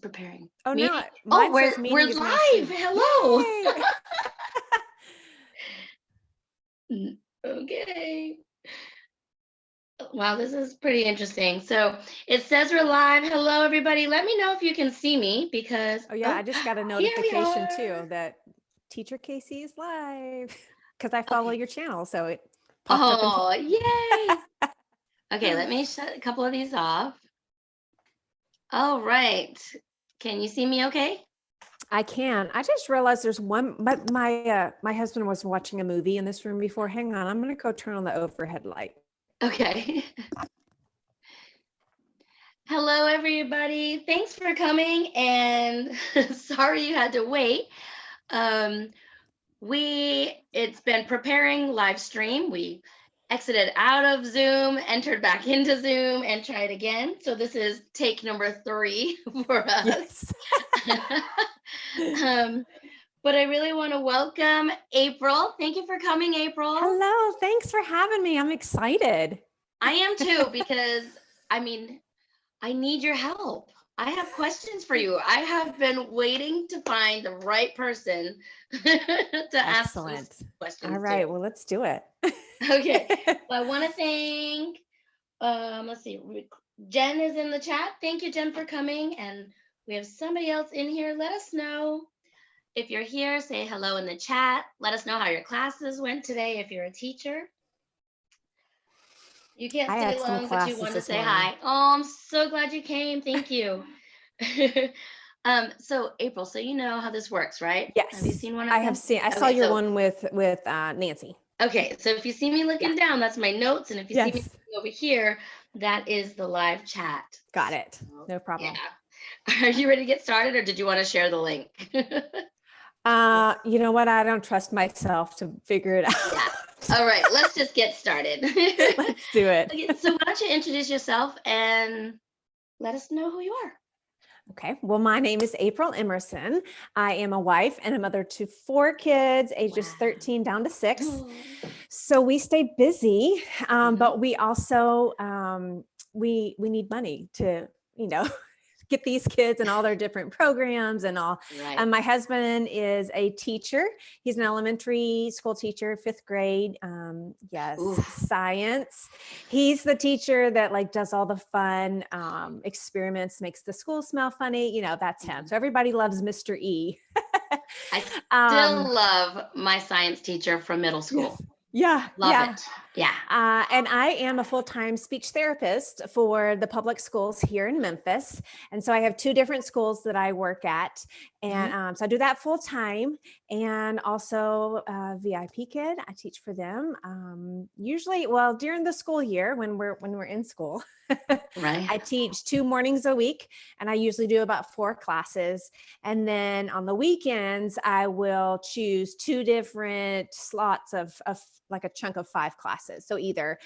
preparing. Oh, Meeting. no, Oh, mine we're says meeting is now live. streaming. Hello. Yay! Okay. Wow, this is pretty interesting. So it says we're live. Hello, everybody. Let me know if you can see me because, Oh, yeah, I just got a here we notification are. too that Teacher Kasie is live because I follow Okay. your channel, so it popped up. Oh, yay. Okay, let me shut a couple of these off. All right. Can you see me okay? I can. I just realized there's one, but my husband was watching a movie in this room before. Hang on, I'm gonna go turn on the overhead light. Okay. Hello, everybody. Thanks for coming, and sorry you had to wait. It's been preparing live stream. We exited out of Zoom, entered back into Zoom, and tried again. So this is take number 3 for us. Yes. But I really want to welcome April. Thank you for coming, April. Hello, thanks for having me. I'm excited. I am too, because I mean, I need your help. I have questions for you. I have been waiting to find the right person to ask those questions. All right, well, let's do it. Okay. Well, I want to thank, let's see, Jen is in the chat. Thank you, Jen, for coming. And we have somebody else in here. Let us know if you're here. Say hello in the chat. Let us know how your classes went today if you're a teacher. You can't stay long, but you want to say hi. Oh, I'm so glad you came. Thank you. So April, so you know how this works, right? Yes. Have you seen one of I them? have seen. I saw your one with Nancy. Okay, so if you see me looking down, that's my notes, and if you see me looking over here, that is the live chat. Got it. No problem. Yeah. Are you ready to get started, or did you want to share the link? You know what? I don't trust myself to figure it out. Yeah. All right, let's just get started. Let's do it. Okay, so why don't you introduce yourself and let us know who you are. Okay, well, my name is April Emerson. I am a wife and a mother to 4 kids, ages 13 down to 6. So we stay busy, but we also, we need money to, get these kids and all their different programs and all. Right. My husband is a teacher. He's an elementary school teacher, 5th grade. Yes, science. He's the teacher that does all the fun experiments, makes the school smell funny. That's him. So everybody loves Mr. E. I still love my science teacher from middle school. Yeah. Love it. Yeah. And I am a full-time speech therapist for the public schools here in Memphis. And so I have 2 different schools that I work at. And so I do that full-time, and also VIPKid. I teach for them. Usually, well, during the school year when we're in school, right. I teach 2 mornings a week, and I usually do about 4 classes. And then on the weekends, I will choose 2 different slots of like a chunk of 5 classes. So either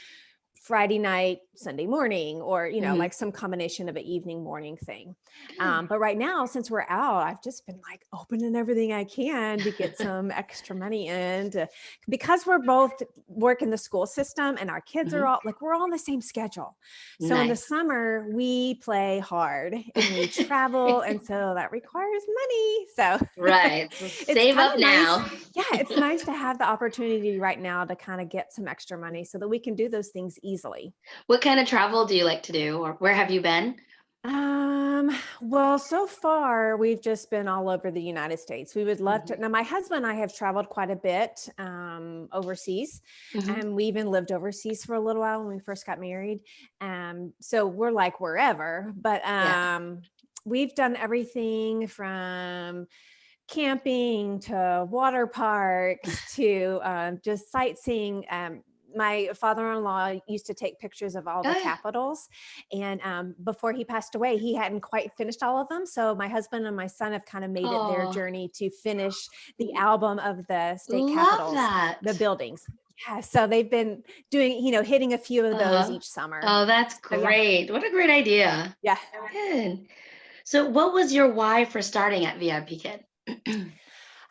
Friday night, Sunday morning, or, like some combination of an evening morning thing. But right now, since we're out, I've just been opening everything I can to get some extra money in because we're both work in the school system and our kids are all we're all on the same schedule. So in the summer, we play hard and we travel. And so that requires money. So right. So save up now. Yeah, it's nice to have the opportunity right now to kind of get some extra money so that we can do those things easily. What kind of travel do you like to do, or where have you been? Well, so far we've just been all over the United States. We would love to. Now, my husband and I have traveled quite a bit overseas, and we even lived overseas for a little while when we first got married. So we're wherever, but we've done everything from camping to water parks to just sightseeing. My father-in-law used to take pictures of all the capitals, and before he passed away, he hadn't quite finished all of them. So my husband and my son have kind of made it their journey to finish the album of the state capitals, the buildings. Yeah, so they've been doing, hitting a few of those each summer. Oh, that's great. What a great idea. Yeah. Good. So what was your why for starting at VIPKid?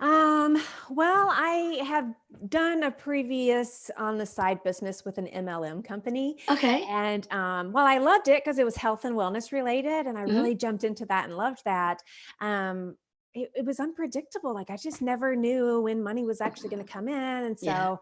Well, I have done a previous on the side business with an MLM company. Okay. And well, I loved it because it was health and wellness related. And I Hmm. really jumped into that and loved that. Um, it was unpredictable. Like I just never knew when money was actually going to come in. And Yeah. so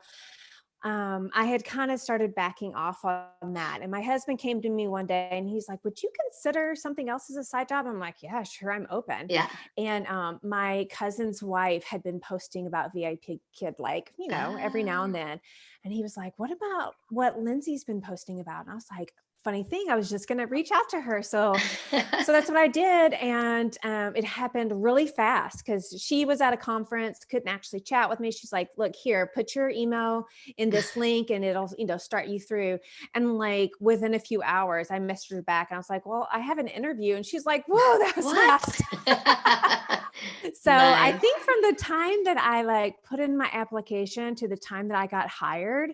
I had kind of started backing off on that. And my husband came to me one day and he's like, would you consider something else as a side job? I'm like, yeah, sure, I'm open. Yeah. And my cousin's wife had been posting about VIPKid, like, every now and Ah. then. And he was like, what about what Lindsay's been posting about? And I was like, funny thing, I was just going to reach out to her. So that's what I did. And it happened really fast because she was at a conference, couldn't actually chat with me. She's like, look here, put your email in this link and it'll, start you through. And like within a few hours, I messaged her back and I was like, well, I have an interview. And she's like, whoa, that was What? fast. So I Nice. think from the time that I like put in my application to the time that I got hired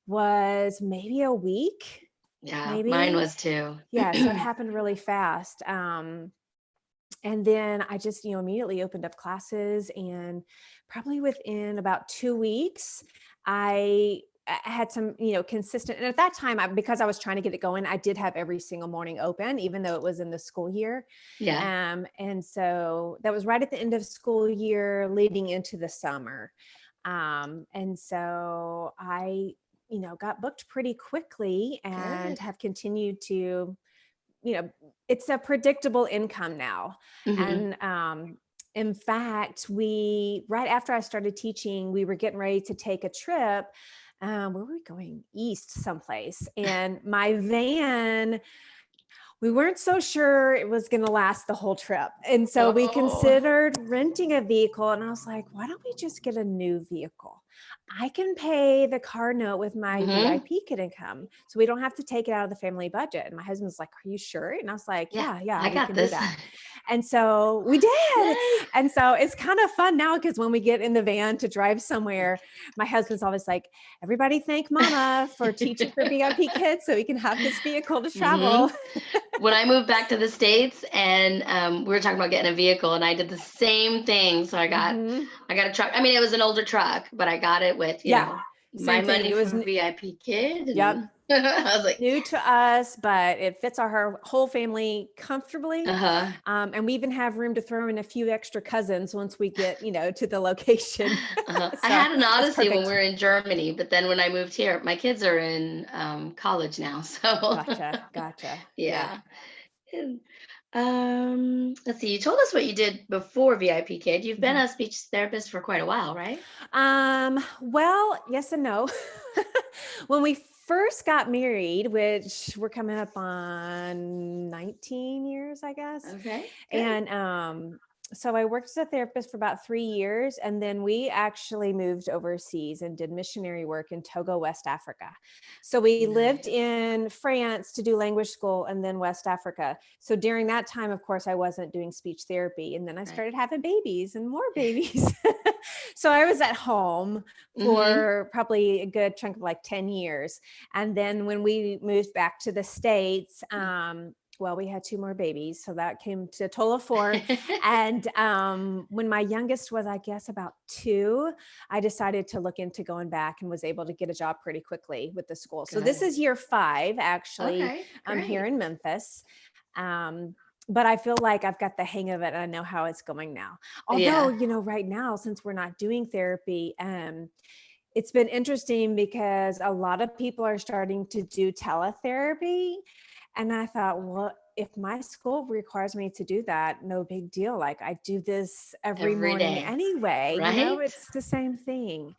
was maybe a week, Yeah, mine maybe. was too. Yeah. So it happened really fast. And then I just, immediately opened up classes, and probably within about 2 weeks, I had some, consistent. And at that time, because I was trying to get it going, I did have every single morning open, even though it was in the school year. Yeah. And so that was right at the end of school year leading into the summer. And so I, got booked pretty quickly and Good. have continued to, it's a predictable income now. Hmm. And in fact, right after I started teaching, we were getting ready to take a trip. Where were we going? East someplace. And my van, we weren't so sure it was going to last the whole trip. And so we Oh. considered renting a vehicle. And I was like, why don't we just get a new vehicle? I can pay the car note with my Hmm. VIPKid income. So we don't have to take it out of the family budget. And my husband's like, are you sure? And I was like, Yeah, yeah, I we got can do this. that. And so we did. Yay. And so it's kind of fun now because when we get in the van to drive somewhere, my husband's always like, everybody thank mama for teaching for VIPKid so we can have this vehicle to Hmm. travel. When I moved back to the States and we were talking about getting a vehicle, and I did the same thing. So Hmm. I got a truck. I mean, it was an older truck, but I got it with, Yeah, my same thing. money It was, from VIP Kid. yep, And I was like, new to us, but it fits our whole family comfortably. uh-huh. And we even have room to throw in a few extra cousins once we get, to the location. Uh-huh. I So had an it's Odyssey when we perfect. were in Germany, but then when I moved here, my kids are in college now. So Gotcha. Yeah. yeah. And, let's see. You told us what you did before VIP Kid. You've been Mhm. a speech therapist for quite a while, right? Well, yes and no. When we first got married, which we're coming up on 19 years, I guess. Okay, good. And so I worked as a therapist for about 3 years, and then we actually moved overseas and did missionary work in Togo, West Africa. So we lived Nice. in France to do language school and then West Africa. So during that time, of course, I wasn't doing speech therapy. And then I Right. started having babies and more babies. So I was at home Mm-hmm. for probably a good chunk of like 10 years. And then when we moved back to the States, well, we had two more babies. So that came to a total of four. And when my youngest was, I guess, about 2, I decided to look into going back and was able to get a job pretty quickly with the school. So this Good. is year 5, actually. Okay, I'm here great. in Memphis. But I feel like I've got the hang of it and I know how it's going now. Although, Yeah. right now, since we're not doing therapy, it's been interesting because a lot of people are starting to do teletherapy. And I thought, well, if my school requires me to do that, no big deal. Like I do this every Every morning day, anyway, right? it's the same thing.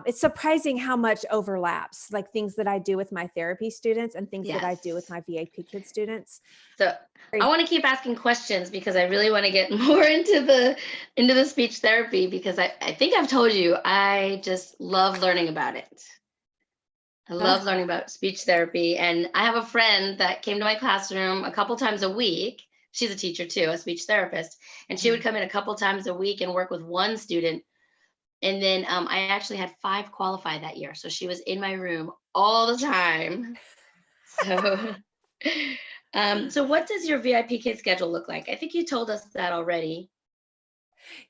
It's surprising how much overlaps, like things that I do with my therapy students and things that I do with Yes. my VIPKid students. So I Very. want to keep asking questions because I really want to get more into the speech therapy because I think I've told you I just love learning about it. I love learning about speech therapy. And I have a friend that came to my classroom a couple times a week. She's a teacher too, a speech therapist. And she would Mhm. come in a couple times a week and work with one student. And then I actually had 5 qualify that year. So she was in my room all the time. So, so what does your VIP kid schedule look like? I think you told us that already.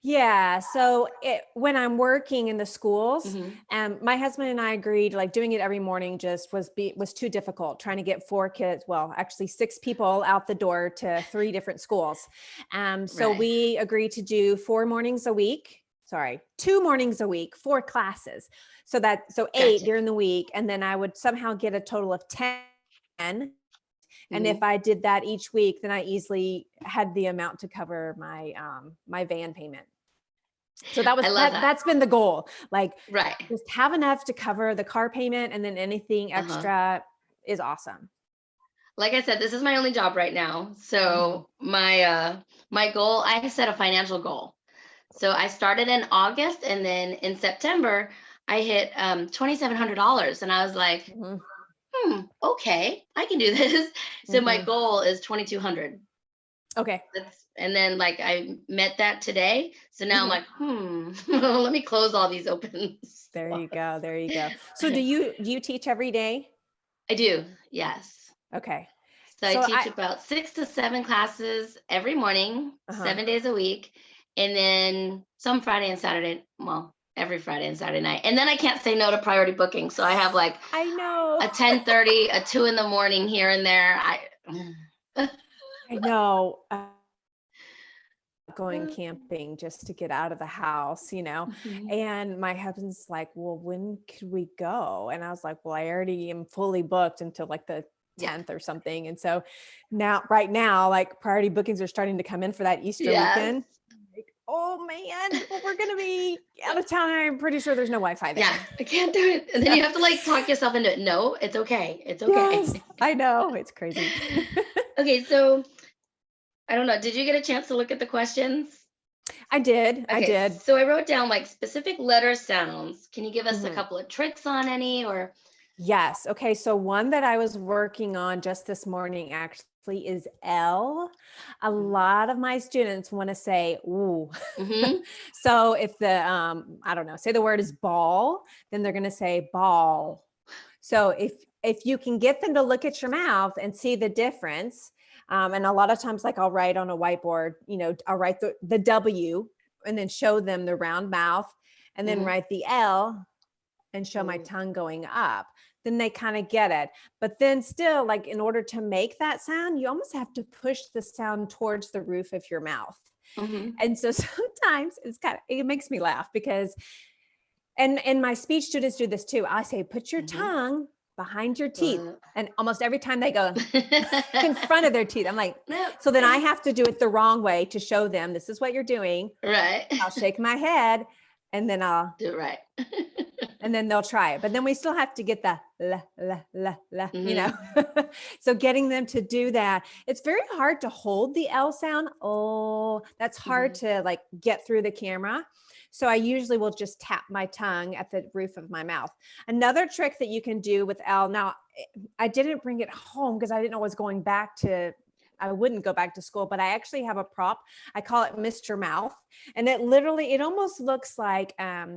Yeah. So when I'm working in the schools, Mm-hmm. my husband and I agreed like doing it every morning just was too difficult trying to get 4 kids. Well, actually 6 people out the door to 3 different schools. So Right. we agreed to do 4 mornings a week. Sorry, 2 mornings a week, 4 classes. So 8 Gotcha. during the week. And then I would somehow get a total of 10. And if Mm-hmm. I did that each week, then I easily had the amount to cover my van payment. So I love that. that's been the goal. Like Right. just have enough to cover the car payment, and then anything Uh-huh. extra is awesome. Like I said, this is my only job right now. Mhm. So my goal, I set a financial goal. So I started in August, and then in September I hit $2,700, and I was like, Mhm. okay, I can do this. So my Mhm. goal is 2,200. Okay. And then like I met that today. So now I'm Mhm. like, let me close all these open There you slots. go. There you go. So do you teach every day? I do, yes. Okay. So I So teach about 6 to 7 classes every morning, uh-huh. 7 days a week, and then some Friday and Saturday. Well, every Friday and Saturday night. And then I can't say no to priority booking. So I have like I know. a 10:30, a 2 in the morning here and there. I know. Going camping just to get out of the house, Mhm. and my husband's like, well, when could we go? And I was like, well, I already am fully booked until like the Yeah. 10th or something. And so right now, like priority bookings are starting to come in for that Easter Yes. weekend. Like, oh man, well, we're going to be out of town. I'm pretty sure there's no Wi-Fi there. Yeah. I can't do it. And then So, you have to like talk yourself into it. No, it's okay. It's yes, okay. I know, it's crazy. Okay. So I don't know. Did you get a chance to look at the questions? I did. Okay. So I wrote down like specific letter sounds. Can you give us a Mhm. couple of tricks on any or? Yes. Okay. So one that I was working on just this morning actually is L. A lot of my students want to say ooh. Mm-hmm. So if I don't know, say the word is ball, then they're going to say ball. So if you can get them to look at your mouth and see the difference, and a lot of times, like I'll write on a whiteboard, I'll write the W and then show them the round mouth, and then Mm-hmm. write the L and show my Ooh. tongue going up, then they kind of get it. But then still, like in order to make that sound, you almost have to push the sound towards the roof of your mouth. Mm-hmm. And so sometimes it makes me laugh because, and my speech students do this too. I say, put your Mm-hmm. tongue behind your teeth. And almost every time they go in front of their teeth, I'm like, No. so then I have to do it the wrong way to show them this is what you're doing. Right. I'll shake my head and then Do it right. they'll try it. But then we still have to get the la, la, la, la. Mm-hmm. So getting them to do that, it's very hard to hold the L sound. Oh, that's hard Mm-hmm. to like get through the camera. So I usually will just tap my tongue at the roof of my mouth. Another trick that you can do with L. Now, I didn't bring it home because I didn't know I was going back to, I wouldn't go back to school, but I actually have a prop. I call it Mr. Mouth. And it almost looks like, at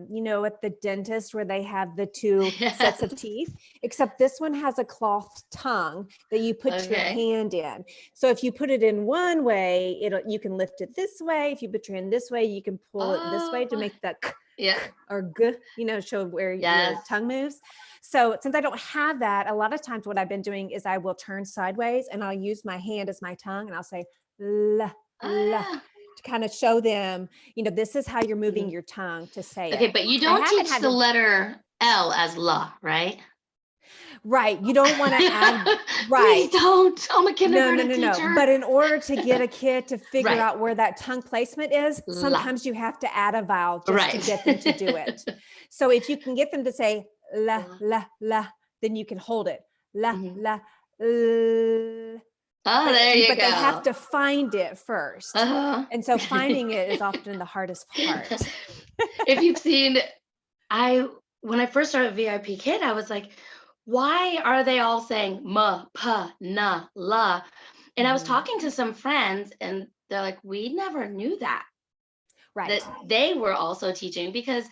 the dentist where they have the two sets of Yes. teeth, except this one has a cloth tongue that you put your Okay. hand in. So if you put it in one way, you can lift it this way. If you put your hand this way, you can pull it this way to Oh, make the k, yeah. k, or g, show where your Yes. tongue moves. So since I don't have that, a lot of times what I've been doing is I will turn sideways and I'll use my hand as my tongue and I'll say la, la, Ah. to kind of show them, this is how you're moving Mhm. your tongue to say Okay, it. but you I don't haven't teach had the to, letter L as la, right? right. You don't want to add, Please right. don't. I'm a No, no, kindergarten no, no. teacher. But in order to get a kid to figure Right. out where that tongue placement is, La. sometimes you have to add a vowel just to Right. get them to do it. So if you can get them to say la, La. la, la, then you can hold it. La, Mhm. la, l. Oh, But, there you but they have go. to find it first. Uh-huh. And so finding it is often the hardest part. If you've seen, I when I first started VIP Kid, I was like, why are they all saying ma, pa, na, la? And I was Mhm. talking to some friends, and they're like, we never knew that Right. they were also teaching because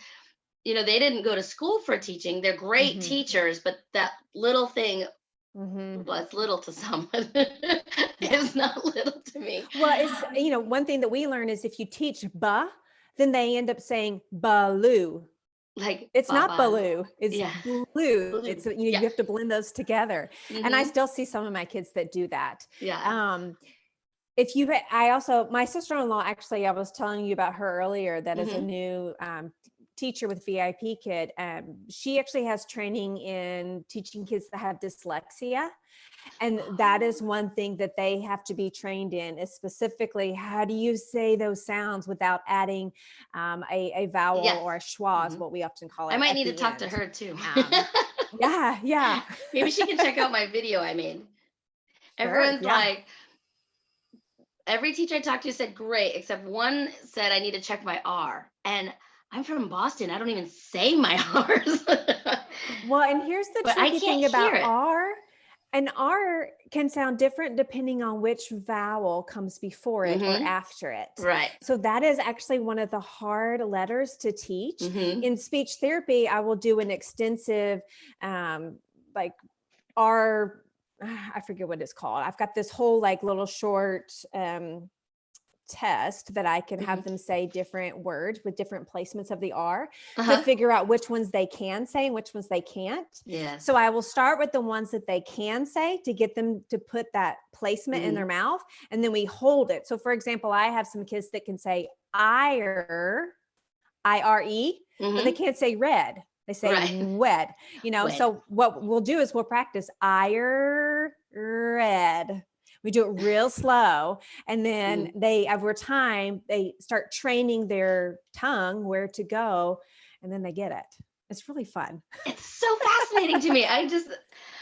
they didn't go to school for teaching. They're great Mhm. teachers, but that little thing Mhm. was little to someone. Yeah. It's not little to me. Well, it's, one thing that we learn is if you teach ba, then they end up saying Baloo. Like It's not Baba. Baloo, it's Yeah. Blue. Blue. It's, you know, Yeah. you have to blend those together. And I Mm-hmm. still see some of my kids that do that. Yeah. If you, I also, my sister-in-law, actually, I was telling you about her earlier, that is a Mm-hmm. new teacher with VIPKid. She actually has training in teaching kids that have dyslexia. And that is one thing that they have to be trained in, is specifically, how do you say those sounds without adding a vowel Yes. or a schwa, is Mm-hmm. what we often call I it, might at need to the talk to end. her too. Yeah, yeah. Maybe she can check out my video I made. Sure, Everyone's yeah. like, every teacher I talked to said great, except one said I need to check my R. And I'm from Boston. I don't even say my R's. Well, and here's the But I tricky can't thing about hear it. R. An R can sound different depending on which vowel comes before it or Mm-hmm. after it. Right. So that is actually one of the hard letters to teach. Mm-hmm. In speech therapy, I will do an extensive, like R, I forget what it's called. I've got this whole like little short test that I can have Mm-hmm. them say different words with different placements of the R to Uh-huh. figure out which ones they can say and which ones they can't. Yes. So I will start with the ones that they can say to get them to put that placement in their mouth, and then we hold it. So for example, I have some kids that can say ire, I-R-E, but they Mm-hmm. can't say red. They say Right. wed, you know. Wed. So what we'll do is we'll practice ire red. We do it real slow. And then they, over time, they start training their tongue where to go, and then they get it. It's really fun. It's so fascinating to me.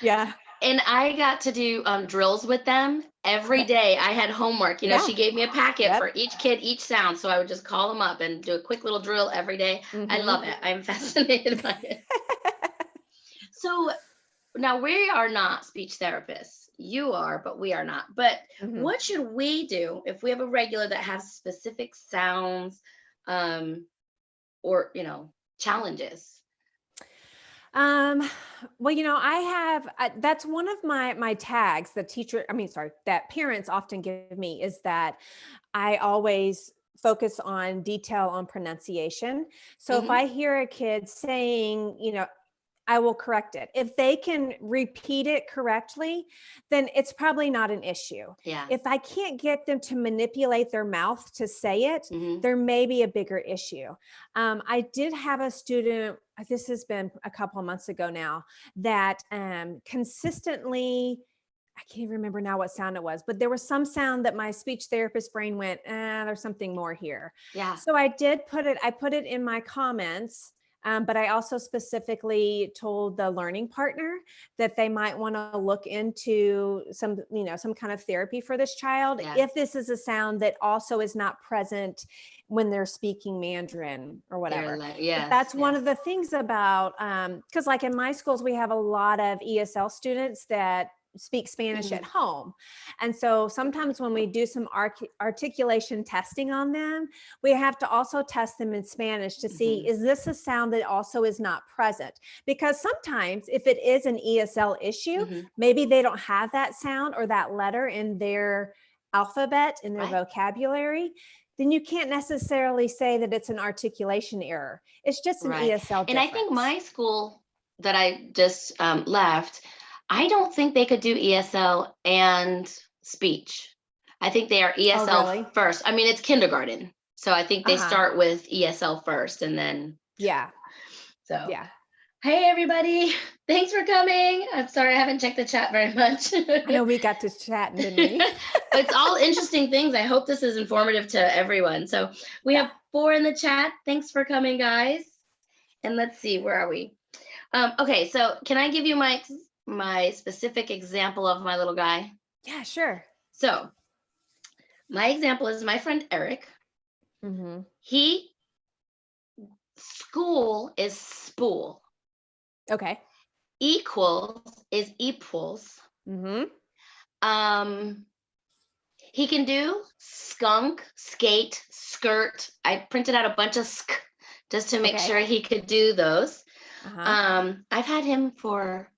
Yeah. And I got to do drills with them every day. I had homework. You know, Yeah. she gave me a packet for Yep. each kid, each sound. So I would just call them up and do a quick little drill every day. I love it. I'm fascinated by it. So now we are not speech therapists. You are, but we are not. But what should we do if we have a regular that has specific sounds or, you know, challenges? Well, you know, I have, that's one of my tags, the teacher, I mean, sorry, that parents often give me, is that I always focus on detail on pronunciation. So if I hear a kid saying, you know, I will correct it. If they can repeat it correctly, then it's probably not an issue. Yeah. If I can't get them to manipulate their mouth to say it, there may be a bigger issue. I did have a student, this has been a couple of months ago now, that consistently, I can't remember now what sound it was, but there was some sound that my speech therapist brain went, there's something more here. Yeah. So I put it in my comments. But I also specifically told the learning partner that they might want to look into some, you know, some kind of therapy for this child, if this is a sound that also is not present when they're speaking Mandarin or whatever. Yes, that's one of the things about, because like in my schools, we have a lot of ESL students that speak Spanish at home. And so sometimes when we do some articulation testing on them, we have to also test them in Spanish to see, is this a sound that also is not present? Because sometimes if it is an ESL issue, maybe they don't have that sound or that letter in their alphabet, in their vocabulary, then you can't necessarily say that it's an articulation error. It's just an ESL difference. And I think my school that I just left, I don't think they could do ESL and speech. I think they are ESL first. I mean, it's kindergarten. So I think they start with ESL first and then. Yeah. So. Yeah. Hey, everybody. Thanks for coming. I'm sorry I haven't checked the chat very much. I know we got to chat, didn't we? It's all interesting things. I hope this is informative to everyone. So we have 4 in the chat. Thanks for coming, guys. And let's see, where are we? Okay, so can I give you my specific example of my little guy? Yeah, sure. So my example is my friend Eric. School is spool. Okay. Equals is equals. He can do skunk, skate, skirt. I printed out a bunch of sk just to make sure he could do those. I've had him for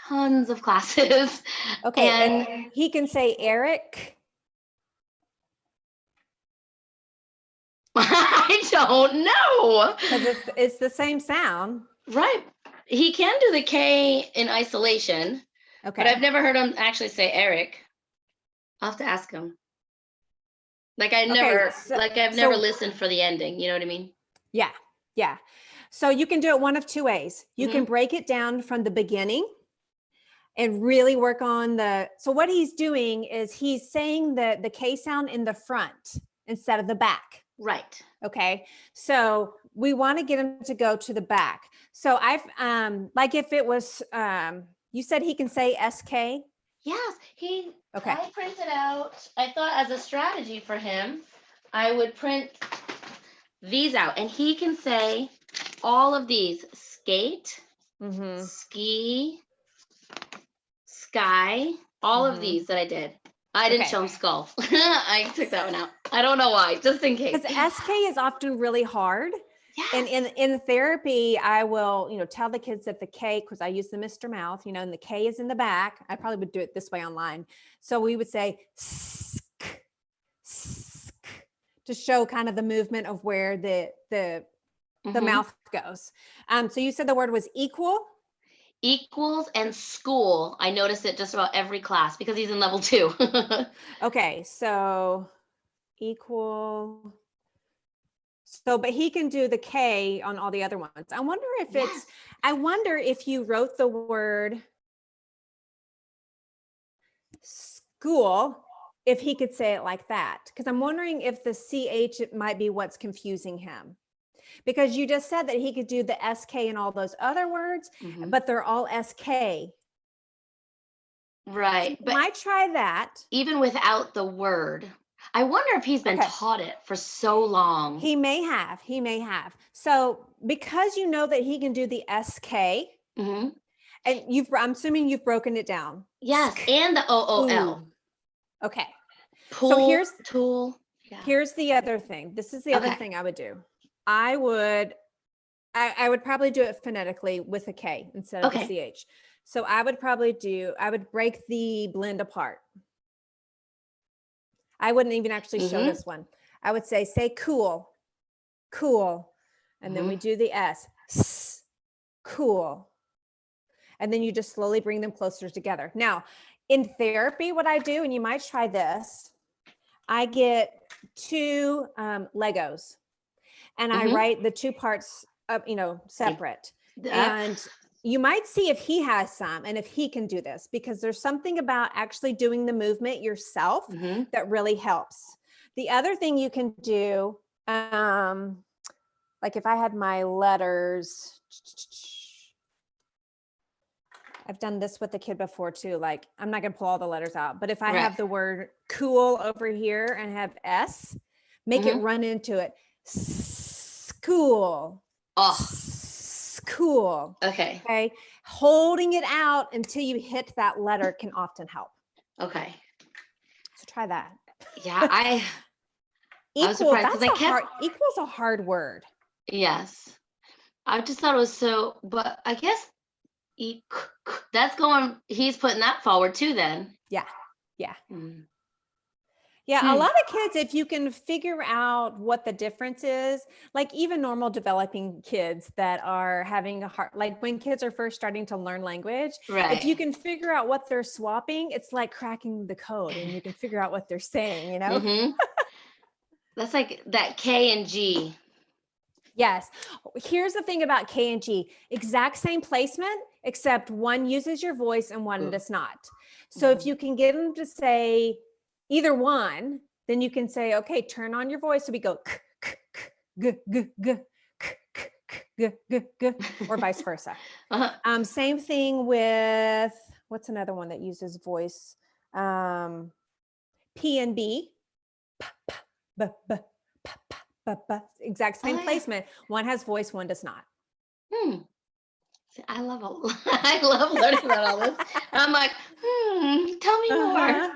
tons of classes. Okay, and he can say Eric. I don't know. Because it's the same sound. Right. He can do the K in isolation, Okay. but I've never heard him actually say Eric. I'll have to ask him. Like I've never listened for the ending. You know what I mean? Yeah. Yeah. So you can do it one of two ways. You can break it down from the beginning and really work on so what he's doing is he's saying the K sound in the front instead of the back. Right. Okay. So we want to get him to go to the back. So I've, like if it was, you said he can say SK. Yes. Okay. I printed out, I thought as a strategy for him, I would print these out and he can say all of these: skate, ski, sky, all of these that I did. I didn't show him skull. I took that one out. I don't know why, just in case. Because SK is often really hard. Yes. And in therapy, I will, tell the kids that the K, because I use the Mr. Mouth, and the K is in the back. I probably would do it this way online. So we would say sk, sk, to show kind of the movement of where the mouth goes. So you said the word was equal. Equals and school. I noticed it just about every class because he's in level 2. Okay, so equal. So, but he can do the K on all the other ones. I wonder if I wonder if you wrote the word school, if he could say it like that. Because I'm wondering if the CH might be what's confusing him. Because you just said that he could do the SK and all those other words, but they're all SK. Right. So but might try that. Even without the word. I wonder if he's been taught it for so long. He may have. So because you know that he can do the SK, and I'm assuming you've broken it down. Yes, and the OOL. Ooh. Okay. Pool, so here's tool. Yeah. Here's the other thing. This is the other thing I would do. I would probably do it phonetically with a K instead of a CH. So I would break the blend apart. I wouldn't even actually show this one. I would say cool, cool. And then we do the S, cool. And then you just slowly bring them closer together. Now, in therapy, what I do, and you might try this, I get 2 Legos and I write the 2 parts up, separate. And you might see if he has some and if he can do this, because there's something about actually doing the movement yourself that really helps. The other thing you can do, like if I had my letters, I've done this with the kid before too. Like, I'm not going to pull all the letters out, but if I have the word cool over here and have S, make it run into it. School. Oh. Cool. Okay. Holding it out until you hit that letter can often help. Okay. So try that. Yeah, equal. That's equal's a hard word. Yes. I just thought it was so, but I guess he's putting that forward too then. Yeah. Yeah. Yeah, a lot of kids, if you can figure out what the difference is, like even normal developing kids that are having a hard, like when kids are first starting to learn language, if you can figure out what they're swapping, it's like cracking the code and you can figure out what they're saying, That's like that K and G. Yes. Here's the thing about K and G, exact same placement, except one uses your voice and one does not. So if you can get them to say either one, then you can say, okay, turn on your voice. So we go g, g, g, g, g, g, or vice versa. Same thing with, what's another one that uses voice? P and B. B, b, p, p, b, b. Exact same placement. One has voice, one does not. I love learning about all this. I'm like, tell me more.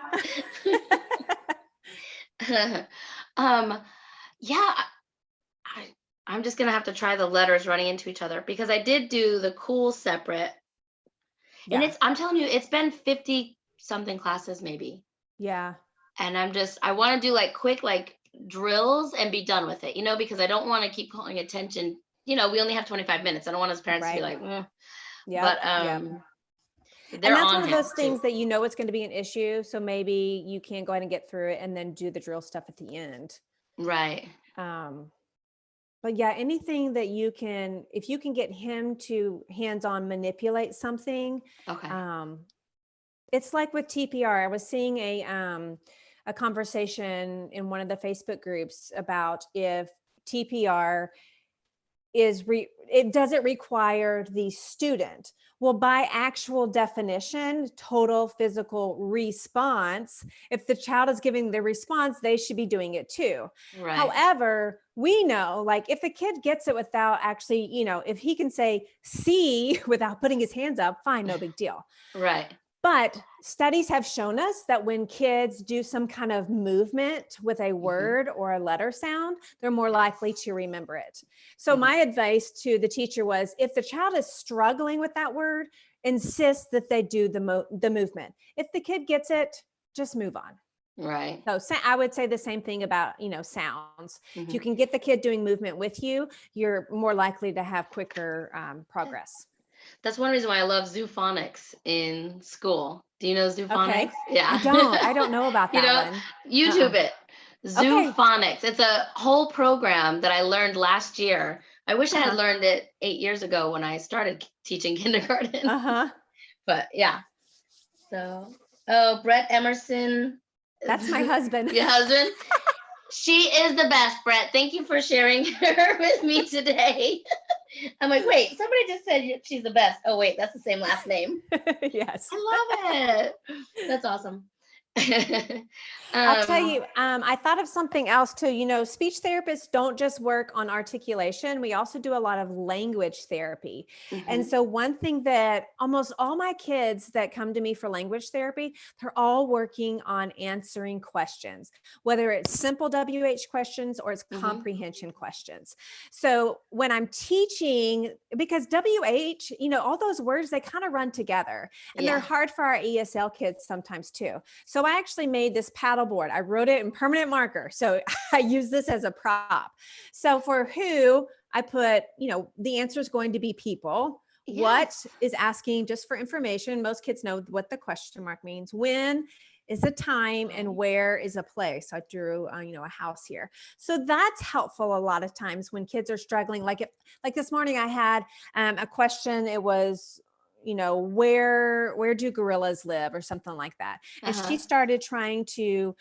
Yeah, I'm just gonna have to try the letters running into each other because I did do the cool separate. Yeah. And I'm telling you, it's been 50 something classes maybe. Yeah. And I want to do like quick, like drills and be done with it, because I don't want to keep calling attention. We only have 25 minutes. I don't want us parents to be Right. like, but Yep. Yep. And they're that's on one of him those too. things that it's going to be an issue. So maybe you can go ahead and get through it and then do the drill stuff at the end. Right. Um, but yeah, anything that if you can get him to hands-on manipulate something, Okay. it's like with TPR. I was seeing a conversation in one of the Facebook groups about if TPR it doesn't require the student. Well, by actual definition, total physical response, if the child is giving the response, they should be doing it too. Right. However, we know, like, if the kid gets it without actually, if he can say see without putting his hands up, fine, no big deal. Right. But studies have shown us that when kids do some kind of movement with a word or a letter sound, they're more likely to remember it. So my advice to the teacher was, if the child is struggling with that word, insist that they do the movement. If the kid gets it, just move on. Right. So I would say the same thing about, sounds. If you can get the kid doing movement with you, you're more likely to have quicker progress. That's one reason why I love zoophonics in school. Do you know zoophonics? Okay. Yeah. I don't know about that one. YouTube it. Okay. Zoophonics. It's a whole program that I learned last year. I wish I had Uh-huh. learned it 8 years ago when I started teaching kindergarten. Uh-huh. But yeah. So, Brett Emerson. That's my husband. Your husband? She is the best, Brett. Thank you for sharing her with me today. I'm like, wait, somebody just said she's the best. Oh, wait, that's the same last name. Yes. I love it. That's awesome. I'll tell you, I thought of something else too. Speech therapists don't just work on articulation. We also do a lot of language therapy. And so one thing that almost all my kids that come to me for language therapy, they're all working on answering questions, whether it's simple WH questions or it's comprehension questions. So when I'm teaching, because WH, all those words, they kind of run together and they're hard for our ESL kids sometimes too. So I actually made this paddle board. I wrote it in permanent marker. So I use this as a prop. So for who, I put, the answer is going to be people. Yes. What is asking just for information. Most kids know what the question mark means. When is a time and where is a place. So I drew, a house here. So that's helpful a lot of times when kids are struggling. Like this morning I had a question. It was, where do gorillas live or something like that. And she started trying to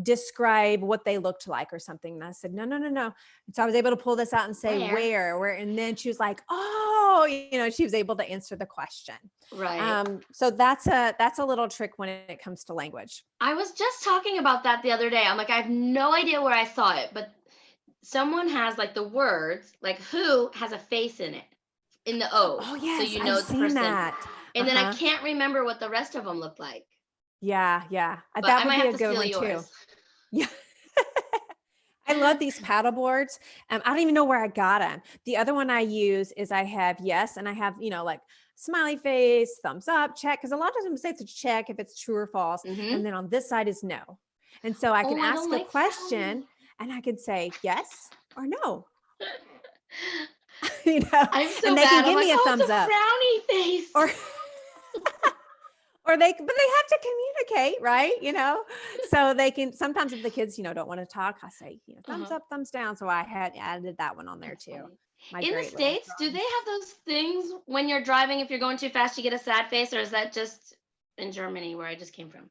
describe what they looked like or something. And I said, no. And so I was able to pull this out and say where, and then she was like, oh, she was able to answer the question. Right. So that's a little trick when it comes to language. I was just talking about that the other day. I'm like, I have no idea where I saw it, but someone has like the words, like who has a face in it. In the O. Oh yes, so I've seen that. And then I can't remember what the rest of them look like. Yeah. But that would be a good one yours. Too. Yeah. I love these paddle boards. I don't even know where I got them. The other one I use is I have yes, and I have, like smiley face, thumbs up, check. Because a lot of them say it's a check if it's true or false. And then on this side is no. And so I can ask a question and I could say yes or no. I'm so and they bad. can give me a thumbs up. Frowny face. But they have to communicate, right? So they can, sometimes if the kids, don't want to talk, I say, thumbs up, thumbs down. So I had added that one on there too. In the States, do they have those things when you're driving, if you're going too fast, you get a sad face, or is that just in Germany where I just came from?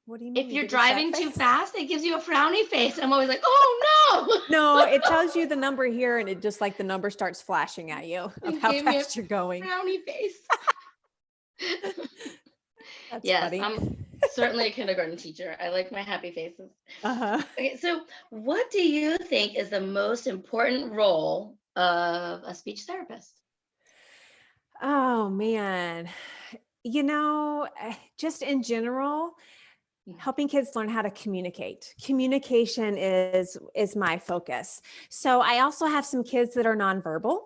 What do you mean? If you're driving too fast, it gives you a frowny face. I'm always like, oh no. No, it tells you the number here and it just like the number starts flashing at you of how fast you're going. Frowny face. That's funny. I'm certainly a kindergarten teacher. I like my happy faces. Okay, so what do you think is the most important role of a speech therapist? Oh man. Just in general, helping kids learn how to communicate. Communication is my focus. So I also have some kids that are nonverbal.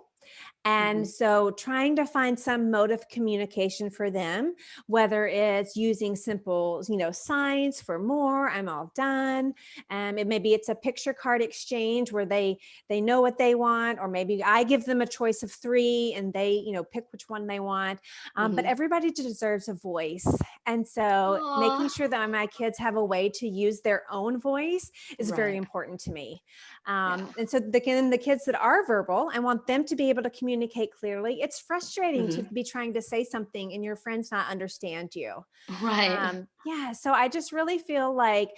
And so trying to find some mode of communication for them, whether it's using simple, signs for more, I'm all done. Maybe it's a picture card exchange where they know what they want, or maybe I give them a choice of 3 and they, pick which one they want. But everybody deserves a voice. And so making sure that my kids have a way to use their own voice is very important to me. And so the kids that are verbal, I want them to be able to communicate clearly. It's frustrating to be trying to say something and your friends not understand you. Right. So I just really feel like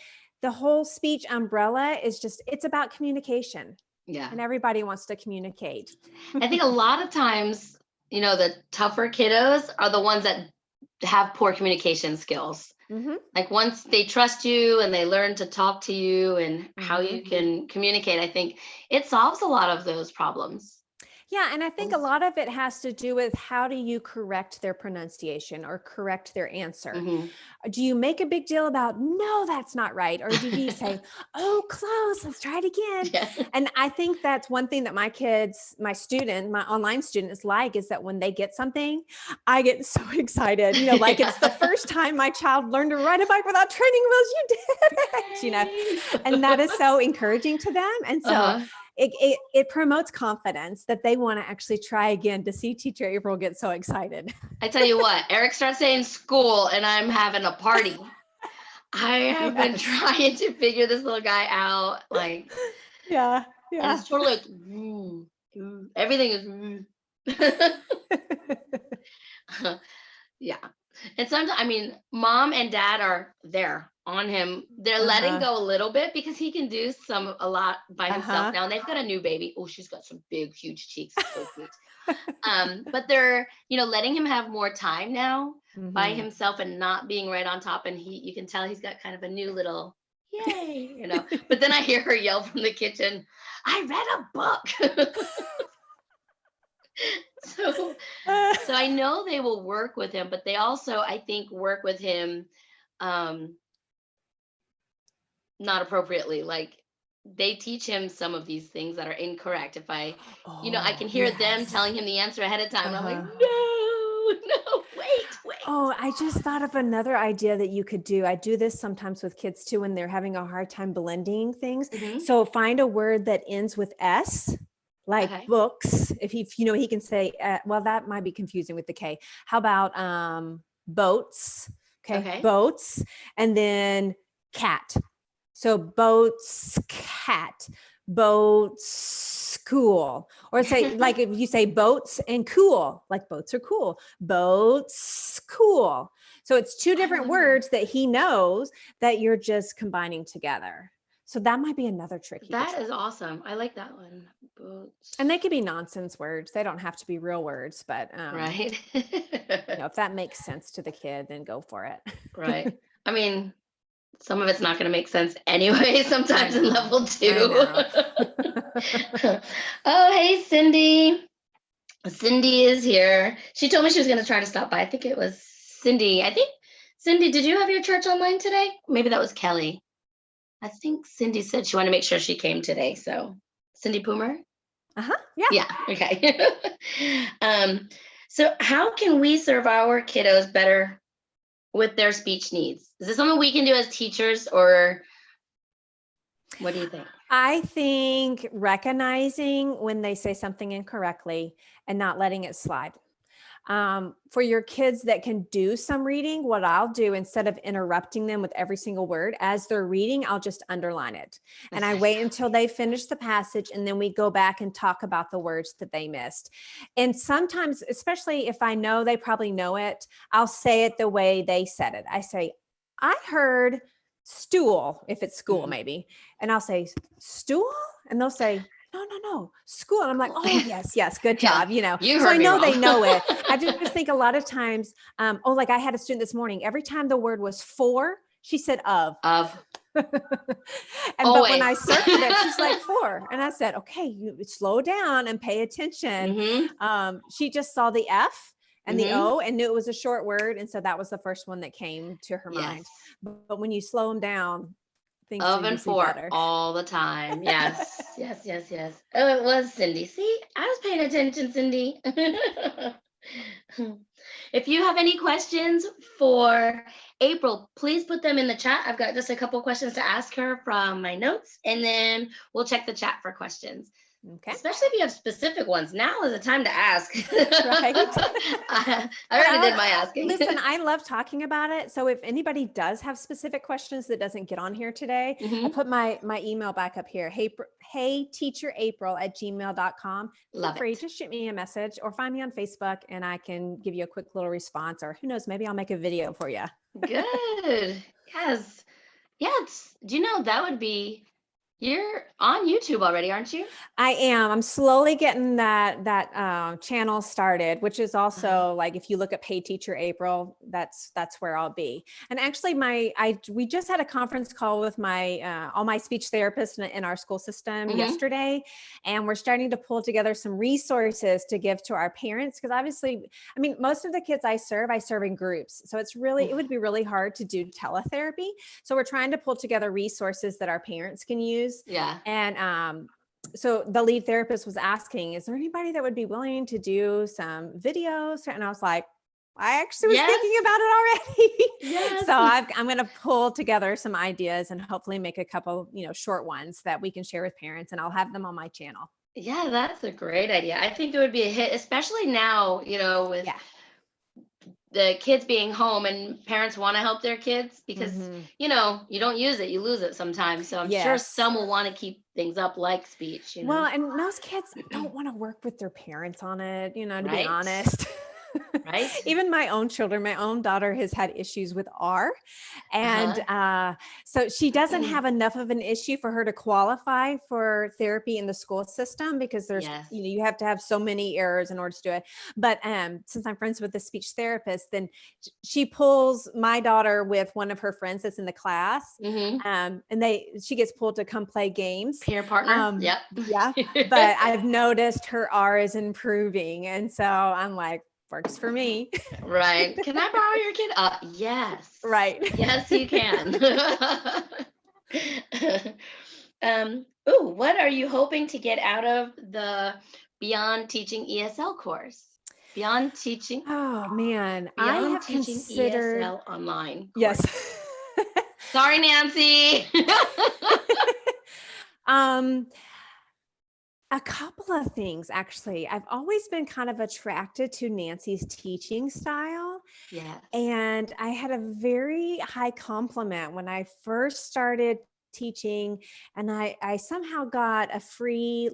the whole speech umbrella is it's about communication. Yeah. And everybody wants to communicate. I think a lot of times, the tougher kiddos are the ones that have poor communication skills. Like once they trust you and they learn to talk to you and how you can communicate, I think it solves a lot of those problems. Yeah. And I think a lot of it has to do with how do you correct their pronunciation or correct their answer? Do you make a big deal about, no, that's not right? Or do you say, oh, close, let's try it again? Yeah. And I think that's one thing that my online student is like, is that when they get something, I get so excited, like it's the first time my child learned to ride a bike without training wheels. You did it, and that is so encouraging to them. And so it promotes confidence that they want to actually try again to see teacher April get so excited. I tell you what, Eric starts saying school and I'm having a party. I have been trying to figure this little guy out. Like, yeah. And it's totally like, everything is. Yeah. And sometimes, mom and dad are there on him. They're letting go a little bit because he can do a lot by himself now. And they've got a new baby. Oh, she's got some big, huge cheeks. So cute. But they're, letting him have more time now by himself and not being right on top. And you can tell he's got kind of a new little, yay, But then I hear her yell from the kitchen, I read a book. So I know they will work with him, but they also, I think, work with him not appropriately. Like they teach him some of these things that are incorrect. If I can hear them telling him the answer ahead of time. And I'm like, no, wait. Oh, I just thought of another idea that you could do. I do this sometimes with kids too, when they're having a hard time blending things. So find a word that ends with S. Like books, if he can say, well, that might be confusing with the K. How about boats? Okay. Boats, and then cat. So boats, cat, boats, school. Or say, like if you say boats and cool, like boats are cool, boats, cool. So it's 2 different words that he knows that you're just combining together. So that might be another trick. That is awesome. I like that one. Boats. And they could be nonsense words. They don't have to be real words, but right. If that makes sense to the kid, then go for it. Right. Some of it's not going to make sense anyway, sometimes in level 2. Oh, hey, Cindy. Cindy is here. She told me she was going to try to stop by. I think it was Cindy. Cindy, did you have your church online today? Maybe that was Kelly. I think Cindy said she wanted to make sure she came today. So Cindy Poomer? Yeah. Okay. So how can we serve our kiddos better with their speech needs? Is this something we can do as teachers, or what do you think? I think recognizing when they say something incorrectly and not letting it slide. For your kids that can do some reading, what I'll do, instead of interrupting them with every single word as they're reading, I'll just underline it. And I wait until they finish the passage, and then we go back and talk about the words that they missed. And sometimes, especially if I know they probably know it, I'll say it the way they said it. I say, I heard stool, if it's school maybe. And I'll say, stool? And they'll say, no, school. And I'm like, oh, yes, good job. So I know they know it. I just think a lot of times, like I had a student this morning, every time the word was for, she said of. But when I circled it, she's like 4. And I said, okay, you slow down and pay attention. She just saw the F and the O and knew it was a short word. And so that was the first one that came to her mind. But when you slow them down, things to Oven usually for better. all the time. Yes, yes, yes, yes. Oh, it was Cindy. See, I was paying attention, Cindy. If you have any questions for April, please put them in the chat. I've got just a couple questions to ask her from my notes, and then we'll check the chat for questions. Okay. Especially if you have specific ones. Now is the time to ask. Right. I already did my asking. Listen, I love talking about it. So if anybody does have specific questions that doesn't get on here today, I put my email back up here. Hey teacher April at gmail.com. Feel Love free, it. just shoot me a message or find me on Facebook and I can give you a quick little response, or who knows, maybe I'll make a video for you. Good. Yes. Yes. Do you know that would be, you're on YouTube already, aren't you? I am. I'm slowly getting that channel started, which is also like, if you look at Pay Teacher April, that's where I'll be. And actually, we just had a conference call with my all my speech therapists in our school system yesterday, and we're starting to pull together some resources to give to our parents, because obviously, I mean, most of the kids I serve in groups, so it would be really hard to do teletherapy. So we're trying to pull together resources that our parents can use. Yeah. And so the lead therapist was asking, is there anybody that would be willing to do some videos? And I was like, I actually was thinking about it already. Yes. So I'm going to pull together some ideas and hopefully make a couple, short ones that we can share with parents, and I'll have them on my channel. Yeah, that's a great idea. I think it would be a hit, especially now, with the kids being home and parents want to help their kids, because, you don't use it, you lose it sometimes. So I'm sure some will want to keep things up like speech, Well, and most kids don't want to work with their parents on it, to be honest. Right. Even my own children, my own daughter has had issues with R. And so she doesn't have enough of an issue for her to qualify for therapy in the school system, because there's, you have to have so many errors in order to do it. But since I'm friends with the speech therapist, then she pulls my daughter with one of her friends that's in the class. And she gets pulled to come play games. Peer partner. Yep. Yeah. But I've noticed her R is improving. And so I'm like, works for me. Right. Can I borrow your kid? Yes. Right. Yes, you can. What are you hoping to get out of the Beyond Teaching ESL course? Beyond Teaching. Oh man, Beyond I have Teaching considered ESL online course. Yes. Sorry, Nancy. A couple of things, actually. I've always been kind of attracted to Nancy's teaching style. Yes. And I had a very high compliment when I first started teaching, and I somehow got a free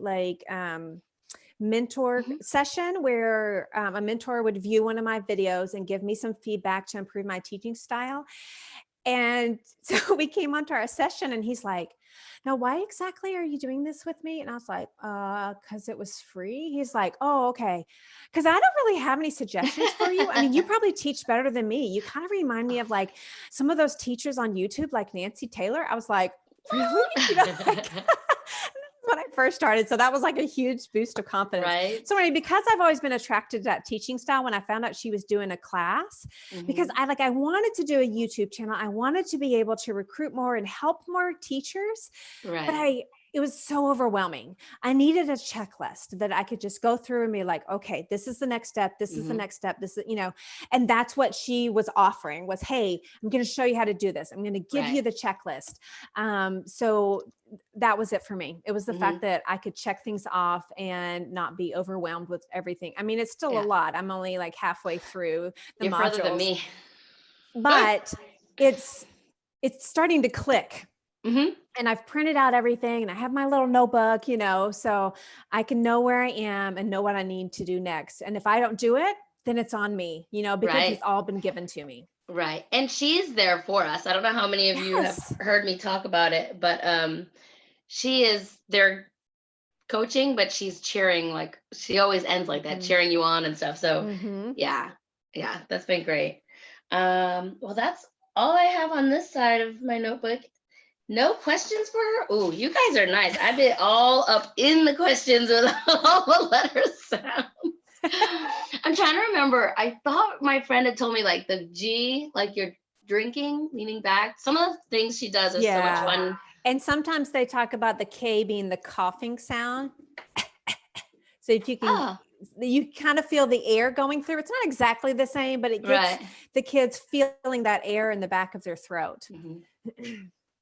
mentor session where a mentor would view one of my videos and give me some feedback to improve my teaching style. And so we came onto our session and he's like, now, why exactly are you doing this with me? And I was like, because it was free. He's like, oh, okay. Because I don't really have any suggestions for you. I mean, you probably teach better than me. You kind of remind me of like some of those teachers on YouTube, like Nancy Taylor. I was like, really? When I first started. So that was like a huge boost of confidence. Right. So anyway, because I've always been attracted to that teaching style, when I found out she was doing a class, because I wanted to do a YouTube channel. I wanted to be able to recruit more and help more teachers. Right. But it was so overwhelming. I needed a checklist that I could just go through and be like, okay, this is the next step. This is the next step. This is, and that's what she was offering was, hey, I'm going to show you how to do this. I'm going to give you the checklist. So that was it for me. It was the fact that I could check things off and not be overwhelmed with everything. I mean, it's still a lot. I'm only like halfway through the modules. Further than me. But it's starting to click. And I've printed out everything and I have my little notebook, so I can know where I am and know what I need to do next. And if I don't do it, then it's on me, because it's all been given to me. Right. And she's there for us. I don't know how many of you have heard me talk about it, but she is there coaching, but she's cheering, like she always ends like that, cheering you on and stuff. So yeah, that's been great. Well, that's all I have on this side of my notebook. No questions for her? Oh, you guys are nice. I've been all up in the questions with all the letter sounds. I'm trying to remember. I thought my friend had told me like the G, like your drinking, leaning back. Some of the things she does are so much Yeah. fun. And sometimes they talk about the K being the coughing sound. So if you can, Oh, you kind of feel the air going through. It's not exactly the same, but it gets right. the kids feeling that air in the back of their throat.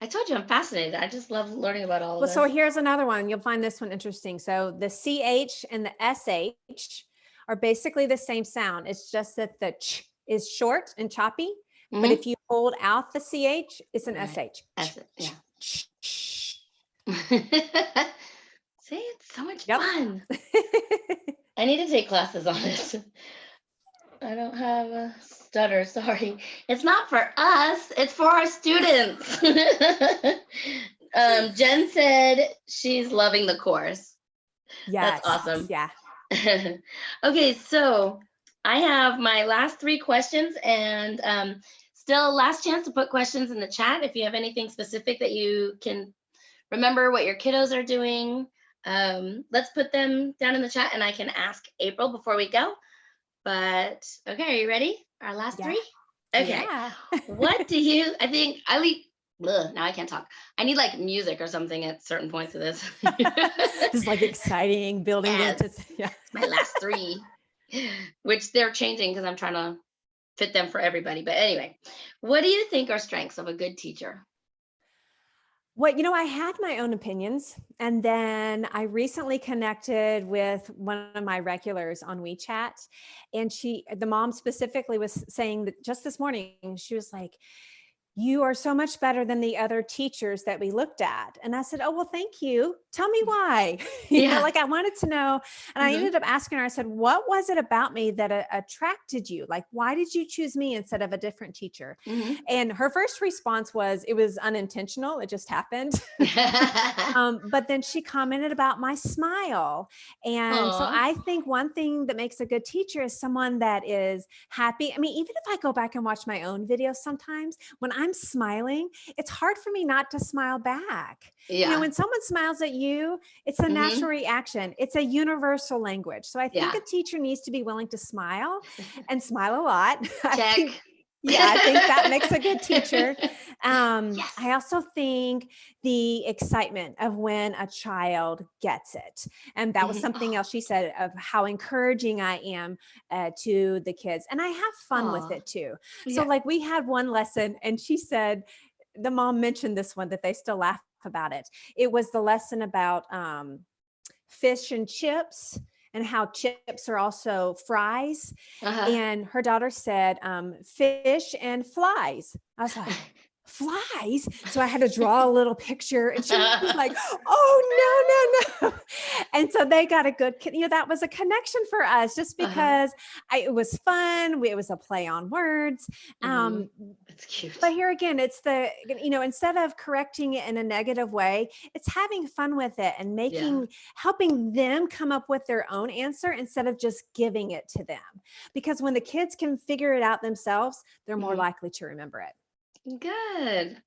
I told you I'm fascinated. I just love learning about all of Well, so this. here's another one. You'll find this one interesting. So the CH and the SH are basically the same sound. It's just that the ch is short and choppy. But if you hold out the CH, it's an SH. That's it. Yeah. See, it's so much Yep. fun. I need to take classes on it. I don't have a stutter, sorry. It's not for us, it's for our students. Jen said she's loving the course. That's Yes. awesome. Yeah. Okay, so I have my last 3 questions, and still last chance to put questions in the chat if you have anything specific that you can remember what your kiddos are doing. Let's put them down in the chat and I can ask April before we go. But okay, are you ready? Our last Yeah. 3? Okay. Yeah. What do you, I think I leave, now I can't talk. I need like music or something at certain points of this. This is like exciting, building Yes, the yeah. it's my last 3, which they're changing because I'm trying to fit them for everybody. But anyway, what do you think are strengths of a good teacher? Well, I had my own opinions. And then I recently connected with one of my regulars on WeChat. And the mom specifically was saying that just this morning, she was like, "You are so much better than the other teachers that we looked at." And I said, "Oh, well, thank you. Tell me why." Yeah. Like I wanted to know. And I ended up asking her, I said, "What was it about me that attracted you? Like, why did you choose me instead of a different teacher?" And her first response was, it was unintentional. It just happened. But then she commented about my smile. And so Aw. I think one thing that makes a good teacher is someone that is happy. I mean, even if I go back and watch my own videos sometimes, when I'm smiling, it's hard for me not to smile back. Yeah. When someone smiles at you, it's a natural reaction. It's a universal language. So I think Yeah. a teacher needs to be willing to smile and smile a lot. Check. I think that makes a good teacher. Yes. I also think the excitement of when a child gets it. And that was something else she said, of how encouraging I am to the kids. And I have fun with it too. So Yeah. like we had one lesson and she said, the mom mentioned this one that they still laugh about it. It was the lesson about fish and chips and how chips are also fries. And her daughter said, fish and flies. I was like, flies? So I had to draw a little picture and she was like, "Oh, no." And so they got a good, that was a connection for us just because it was fun. It was a play on words. That's cute. But here again, it's instead of correcting it in a negative way, it's having fun with it and helping them come up with their own answer instead of just giving it to them. Because when the kids can figure it out themselves, they're more likely to remember it. Good.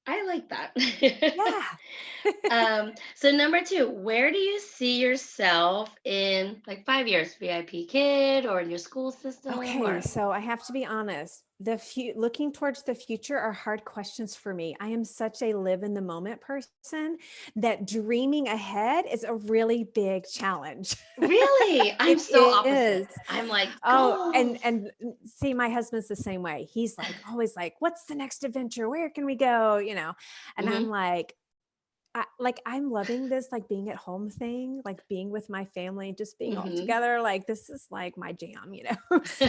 I like that. Yeah. So number 2, where do you see yourself in like 5 years? VIP kid or in your school system? Okay, so I have to be honest. Looking towards the future are hard questions for me. I am such a live in the moment person that dreaming ahead is a really big challenge. Really? I'm It so opposite. is. I'm like, Oh, goals. and see, my husband's the same way. He's like always like, "What's the next adventure? Where can we go?" And I'm like, I'm loving this, like being at home thing, like being with my family, just being all together. Like this is like my jam. So,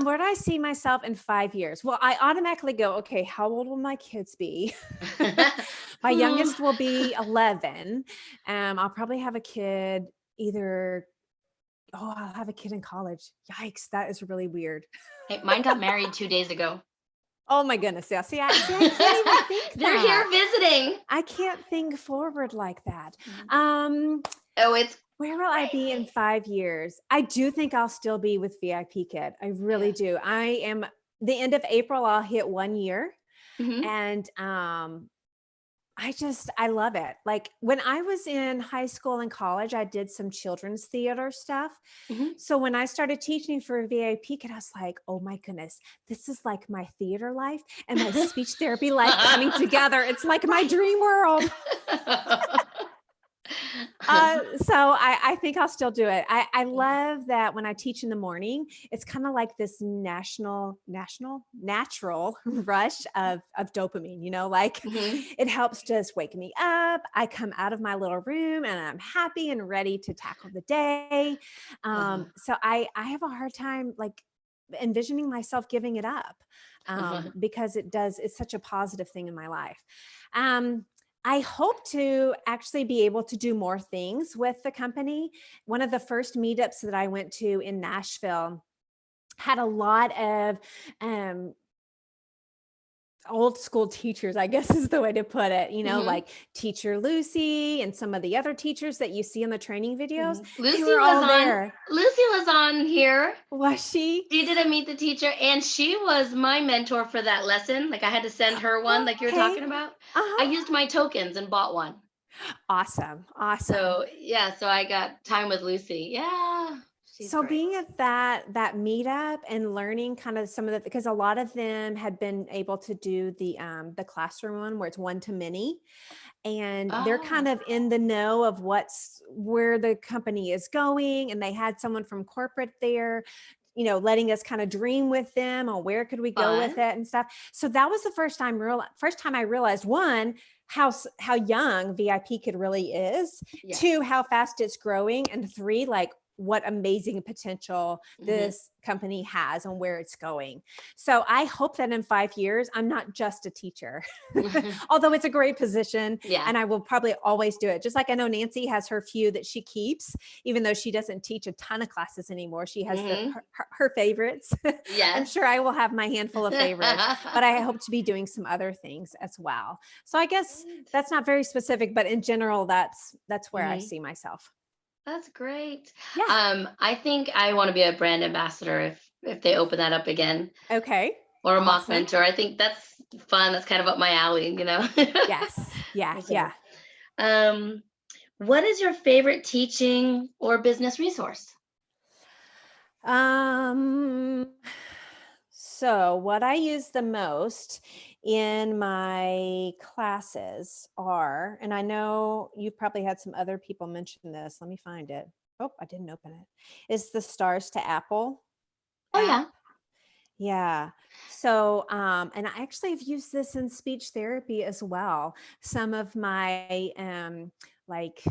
where do I see myself in 5 years? Well, I automatically go, okay, how old will my kids be? My youngest will be 11. I'll probably have a kid I'll have a kid in college. Yikes, that is really weird. Hey, mine got married 2 days ago. Oh my goodness. Yeah. See, I can't even think They're that. here visiting. I can't think forward like that. It's Where will I be in 5 years? I do think I'll still be with VIPKid. I really do. I am the end of April, I'll hit 1 year. And I love it. Like when I was in high school and college, I did some children's theater stuff. Mhm. So when I started teaching for VIPKid, I was like, oh my goodness, this is like my theater life and my speech therapy life coming together. It's like my dream world. So I think I'll still do it. I love that when I teach in the morning, it's kind of like this natural rush of dopamine, like Mhm. it helps just wake me up. I come out of my little room and I'm happy and ready to tackle the day. Uh-huh. So I have a hard time like envisioning myself giving it up Uh-huh. because it's such a positive thing in my life. Um, I hope to actually be able to do more things with the company. One of the first meetups that I went to in Nashville had a lot of um, old school teachers, I guess is the way to put it, Mhm. like teacher Lucy and some of the other teachers that you see in the training videos. Mhm. They were all there. Lucy was on here. Was she? She did a meet the teacher, and she was my mentor for that lesson. Like I had to send her one, like you were Okay. talking about. I Uh-huh. used my tokens and bought one. Awesome. Awesome. So yeah, so I got time with Lucy. Yeah, she's So great. being at that meetup and learning kind of some of the, because a lot of them had been able to do the classroom one where it's one to many, and they're kind Oh, of in the know of where the company is going, and they had someone from corporate there, letting us kind of dream with them on where could we go with fun. it and stuff. So that was the first time I realized, one, how young VIPKid really is, two, Yes. how fast it's growing, and three, like what amazing potential Hmm. this company has and where it's going. So I hope that in 5 years, I'm not just a teacher, although it's a great position Yeah. and I will probably always do it. Just like I know Nancy has her few that she keeps, even though she doesn't teach a ton of classes anymore. She has Hmm. her favorites. I'm Yes. sure I will have my handful of favorites, but I hope to be doing some other things as well. So I guess that's not very specific, but in general, that's where I Hmm. see myself. That's great. Yeah. I think I want to be a brand ambassador if they open that up again, Okay. or a mock Awesome. mentor. I think that's fun. That's kind of up my alley. Yes. Yeah. Yeah. So, um, what is your favorite teaching or business resource? Um, so what I use the most in my classes are, and I know you've probably had some other people mention this. Let me find it. Oh, I didn't open it. It's the Stars to Apple Oh app. yeah. Yeah. So, and I actually have used this in speech therapy as well. Some of like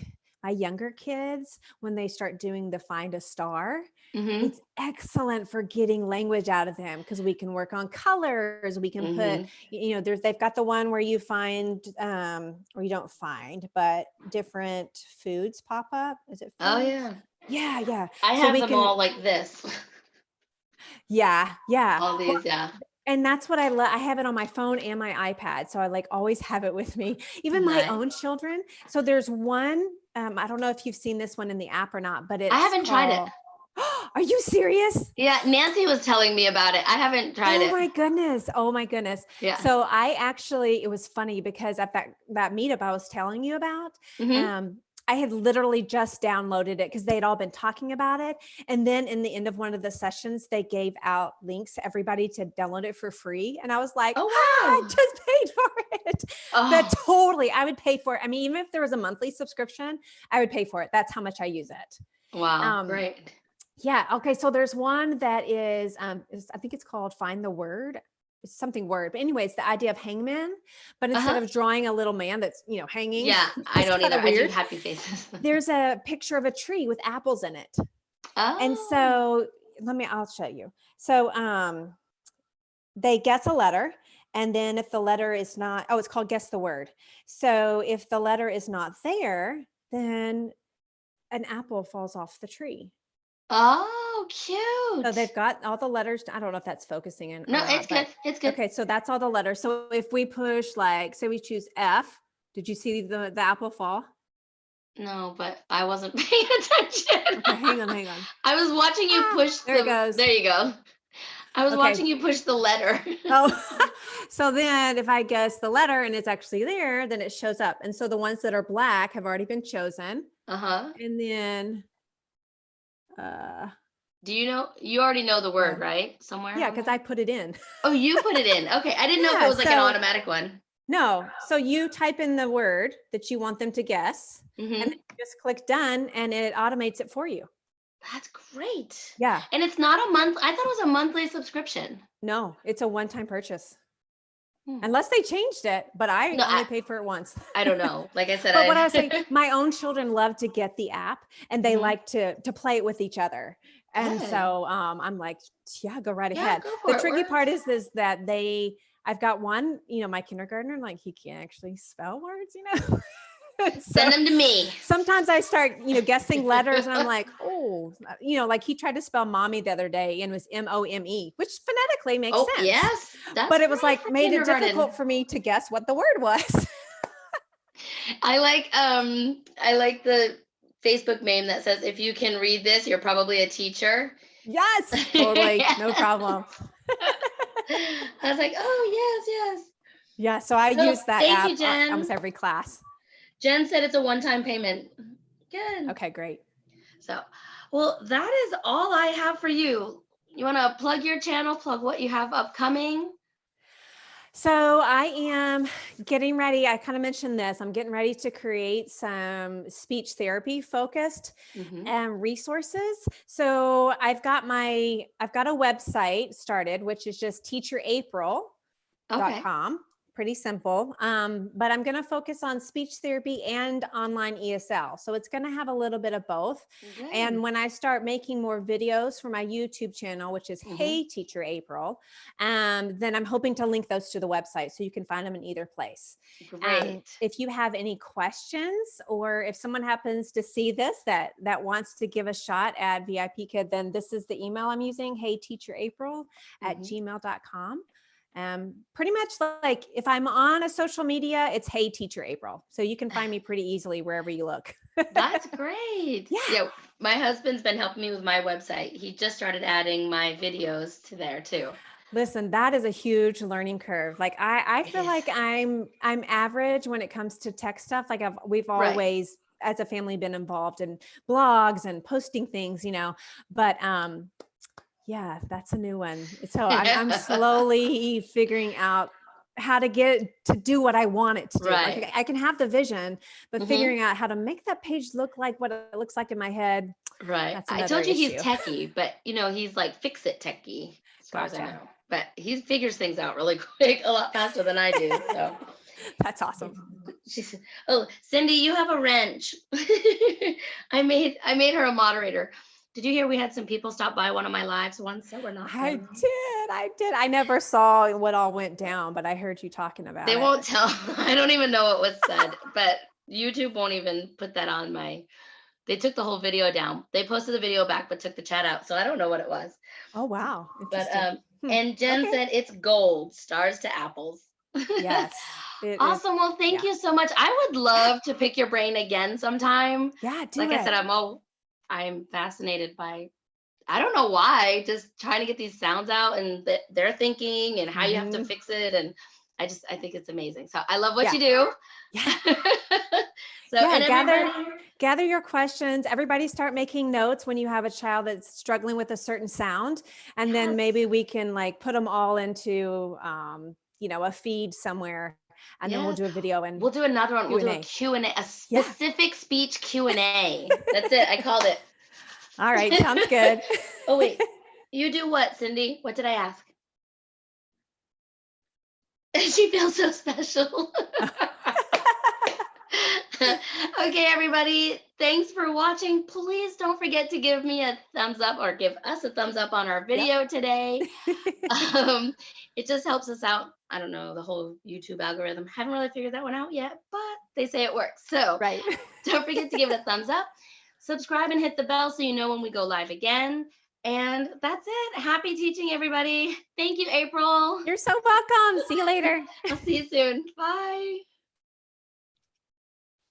my younger kids, when they start doing the Find a Star, Hmm. it's excellent for getting language out of them because we can work on colors. We can put, Hmm. they've got the one where you find, or you don't find, but different foods pop up. Is it Oh foods? yeah. Yeah. Yeah. I So have we them can, all like this. yeah. Yeah. All these, yeah. And that's what I love. I have it on my phone and my iPad. So I like always have it with me, even my Nice. own children. So there's one, I don't know if you've seen this one in the app or not, but I it's haven't tried it. called, are you serious? Yeah, Nancy was telling me about it. I haven't tried Oh it. my goodness. Oh my goodness. Yeah. So it was funny because at that meetup I was telling you about, Hmm. um, I had literally just downloaded it because they had all been talking about it. And then in the end of one of the sessions, they gave out links to everybody to download it for free. And I was like, Oh I wow. just paid for it. But Oh totally, I would pay for it. I mean, even if there was a monthly subscription, I would pay for it. That's how much I use it. wow, Um, great. yeah. Okay. So there's one that I think it's called Find the Word. It's something word. But anyway, it's the idea of hangman, but instead Uh-huh. of drawing a little man that's, hanging, Yeah, I it's don't kind either. of I do weird. happy faces. There's a picture of a tree with apples in it. And Oh. so I'll show you. So they guess a letter. And then if the letter is not, it's called Guess the Word. So if the letter is not there, then an apple falls off the tree. Oh, So cute. they've got all the letters. I don't know if that's focusing in or No, it's not, good. but It's good. okay. So that's all the letters. So if we push, like, say we choose F, did you see the apple fall? No, but I wasn't paying attention. Okay, hang on, hang on. I was watching you push There it the goes. there you go. I was Okay. watching you push the letter. Oh, so then if I guess the letter and it's actually there, then it shows up. And so the ones that are black have already been chosen. Uh-huh. And then, Do you know, you already know the word, right? Somewhere yeah, on because there? I put it in. Oh, you put it in. Okay. I didn't know if it Yeah. was like an So automatic one. no. So you type in the word that you want them to guess, and then Mm-hmm. you just click done and it automates it for you. That's great. Yeah. And it's not a month. I thought it was a monthly subscription. No, it's a one-time purchase. Hmm. Unless they changed it, but I No, only paid for it once. I don't know. Like I said, But what I was saying, my own children love to get the app and they Mhm. like to play it with each other. And Good. so I'm like, yeah, go right Yeah, ahead. go The for it. tricky Work. part is that I've got one, my kindergartner, like he can't actually spell words, So Send them to me. sometimes I start, guessing letters and I'm like, oh, like he tried to spell mommy the other day and it was MOME, which phonetically makes Oh, sense. yes. That's But it was great like for made it kindergarten. difficult for me to guess what the word was. I like the Facebook meme that says, if you can read this, you're probably a teacher. Yes, totally. No problem. I was like, oh, yes. Yeah. So I So use that thank you, app Jen. almost every class. Jen said it's a one-time payment. Good. Okay, great. So, well, that is all I have for you. You want to plug your channel, plug what you have upcoming? So I am getting ready. I kind of mentioned this. I'm getting ready to create some speech therapy focused Mm-hmm. resources. So I've got a website started, which is just Okay. teacherapril.com. Pretty simple. But I'm going to focus on speech therapy and online ESL. So it's going to have a little bit of both. Good. And when I start making more videos for my YouTube channel, which is Hey Teacher April, then I'm hoping to link those to the website so you can find them in either place. Great. If you have any questions or if someone happens to see this that wants to give a shot at VIPKid, then this is the email I'm using, heyteacherapril@gmail.com. Pretty much like if I'm on a social media, it's Hey Teacher April. So you can find me pretty easily wherever you look. That's great. Yeah. My husband's been helping me with my website. He just started adding my videos to there too. Listen, that is a huge learning curve. Like I It feel is. like I'm average when it comes to tech stuff. Like we've Right. always as a family been involved in blogs and posting things, but yeah, that's a new one. So I'm slowly figuring out how to get it to do what I want it to do. Right. Like I can have the vision, but Mhm. figuring out how to make that page look like what it looks like in my head. Right. That's I another told you he's issue. techie, but he's like fix it techie as far as I Gotcha. know. But he figures things out really quick, a lot faster than I do. So That's awesome. she said, "Oh, Cindy, you have a wrench." I made her a moderator. Did you hear we had some people stop by one of my lives once that were not I from? did. I never saw what all went down, but I heard you talking about They it. won't tell. I don't even know what was said, but YouTube won't even put that on my. They took the whole video down. They posted the video back, but took the chat out. So I don't know what it was. Oh, wow. But Interesting. and Jen Okay. said it's gold, stars to apples. Yes, it is. Awesome. Well, thank Yeah. you so much. I would love to pick your brain again sometime. Yeah, do Like it. I said, I'm fascinated by, I don't know why, just trying to get these sounds out and their thinking and how you have to fix it. And I think it's amazing. So I love what you do. Yeah. So Yeah, and gather your questions. Everybody start making notes when you have a child that's struggling with a certain sound. And then maybe we can like put them all into, a feed somewhere. And then we'll do a video and we'll do another one. We'll do a Q&A, a specific speech Q&A. That's it. I called it. All right. Sounds good. Oh, wait. You do what, Cindy? What did I ask? She feels so special. Okay, everybody. Thanks for watching. Please don't forget to give me a thumbs up or give us a thumbs up on our video today. It just helps us out. I don't know, the whole YouTube algorithm. Haven't really figured that one out yet, but they say it works. So don't forget to give it a thumbs up. Subscribe and hit the bell so you know when we go live again. And that's it. Happy teaching, everybody. Thank you, April. You're so welcome. See you later. I'll see you soon. Bye.